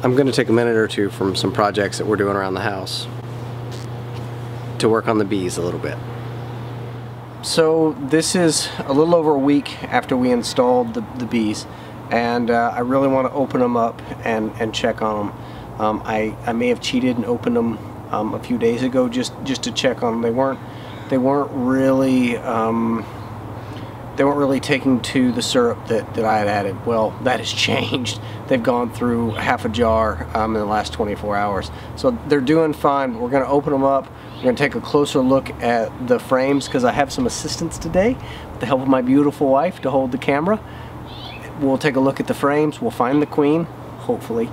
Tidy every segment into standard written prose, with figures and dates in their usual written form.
I'm going to take a minute or two from some projects that we're doing around the house to work on the bees a little bit. So this is a little over a week after we installed the bees, and I really want to open them up and check on them. I may have cheated and opened them a few days ago just to check on them. They weren't really taking to the syrup that I had added. Well, that has changed. They've gone through half a jar in the last 24 hours. So they're doing fine. We're going to open them up. We're going to take a closer look at the frames because I have some assistance today with the help of my beautiful wife to hold the camera. We'll take a look at the frames. We'll find the queen, hopefully,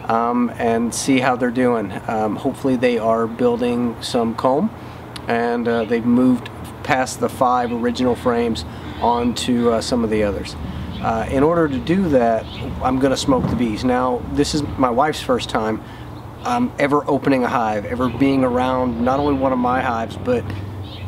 and see how they're doing. Hopefully they are building some comb, and they've moved past the 5 original frames onto some of the others. In order to do that, I'm going to smoke the bees. Now, this is my wife's first time ever opening a hive, ever being around not only one of my hives, but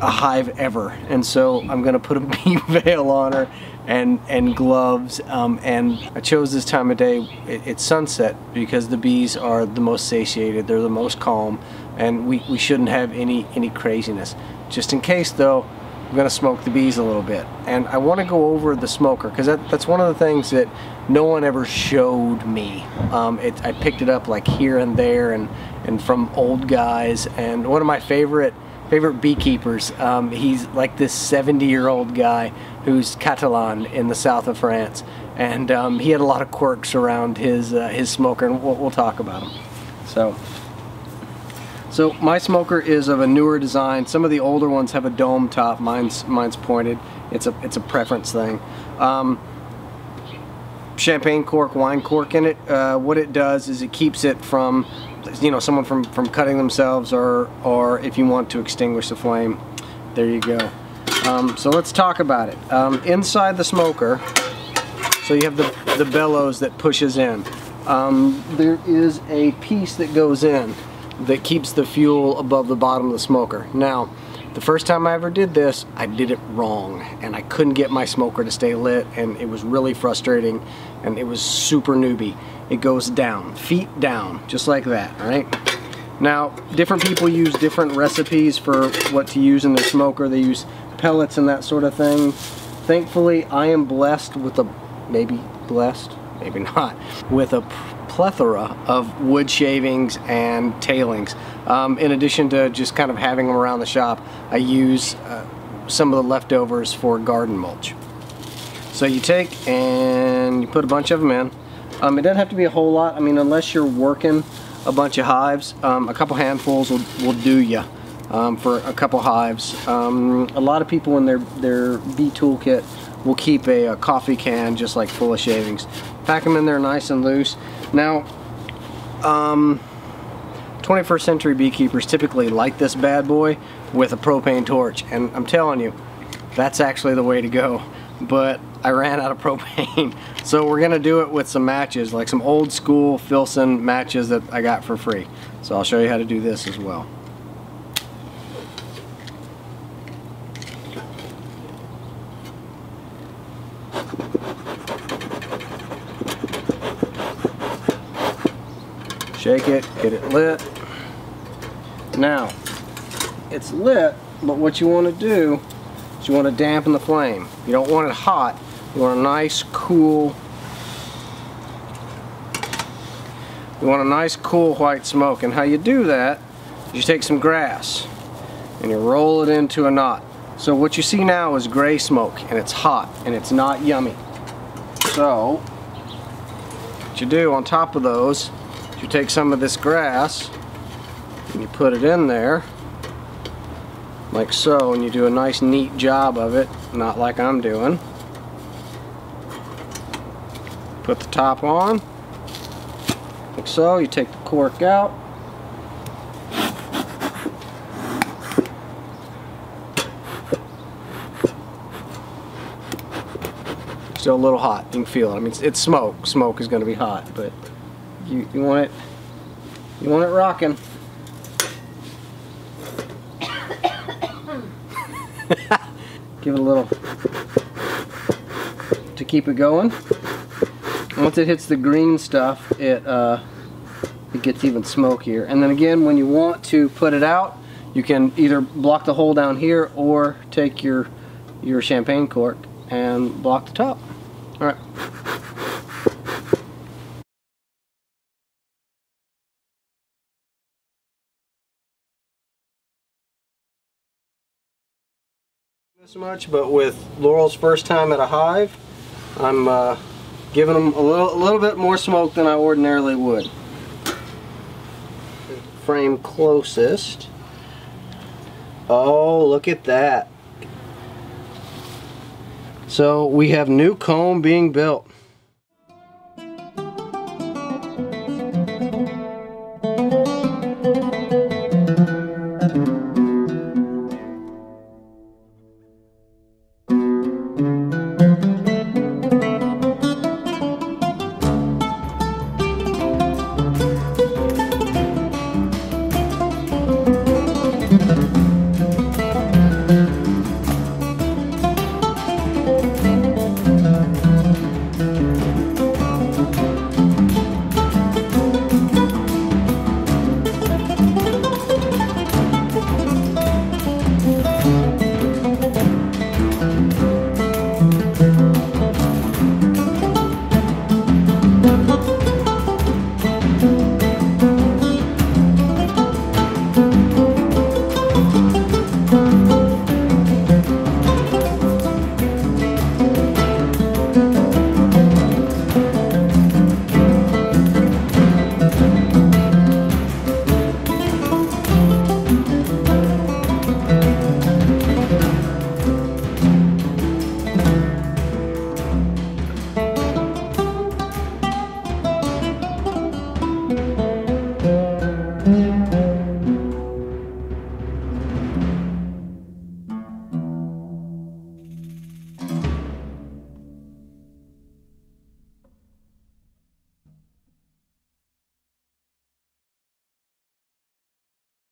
a hive ever. And so I'm going to put a bee veil on her and gloves, and I chose this time of day. It's sunset because the bees are the most satiated, they're the most calm, and we shouldn't have any craziness. Just in case though, I'm going to smoke the bees a little bit, and I want to go over the smoker because that's one of the things that no one ever showed me. I picked it up like here and there and from old guys, and one of my favorite beekeepers, he's like this 70-year-old guy who's Catalan in the south of France, and he had a lot of quirks around his smoker, and we'll talk about them. So my smoker is of a newer design. Some of the older ones have a dome top. Mine's pointed. It's a preference thing. Champagne cork, wine cork in it. What it does is it keeps it from, someone from cutting themselves, or if you want to extinguish the flame. There you go. So let's talk about it. Inside the smoker, so you have the bellows that pushes in. There is a piece that goes in that keeps the fuel above the bottom of the smoker. Now, the first time I ever did this, I did it wrong, and I couldn't get my smoker to stay lit, and it was really frustrating, and it was super newbie. It goes down, feet down, just like that, right? Now, different people use different recipes for what to use in their smoker. They use pellets and that sort of thing. Thankfully, I am blessed with maybe not, with a plethora of wood shavings and tailings. In addition to just kind of having them around the shop, I use some of the leftovers for garden mulch. So you take and you put a bunch of them in. It doesn't have to be a whole lot. I mean, unless you're working a bunch of hives, a couple handfuls will do you for a couple hives. A lot of people in their bee toolkit will keep a coffee can just like full of shavings. Pack them in there nice and loose. Now, 21st century beekeepers typically light this bad boy with a propane torch, and I'm telling you, that's actually the way to go. But I ran out of propane, so we're gonna do it with some matches, like some old school Filson matches that I got for free. So I'll show you how to do this as well. Shake it, get it lit. Now, it's lit, but what you want to do is you want to dampen the flame. You don't want it hot. You want a nice, cool, white smoke. And how you do that is you take some grass and you roll it into a knot. So what you see now is gray smoke, and it's hot, and it's not yummy. So, what you do on top of those, you take some of this grass and you put it in there like so, and you do a nice neat job of it, not like I'm doing. Put the top on like so. You take the cork out, still a little hot, you can feel it. I mean, it's smoke. Smoke is going to be hot, but you want it rocking. Give it a little to keep it going. Once it hits the green stuff, it it gets even smokier. And then again, when you want to put it out, you can either block the hole down here or take your champagne cork and block the top. All right. This much, but with Laurel's first time at a hive, I'm giving them a little bit more smoke than I ordinarily would. Frame closest. Oh, look at that. So we have new comb being built.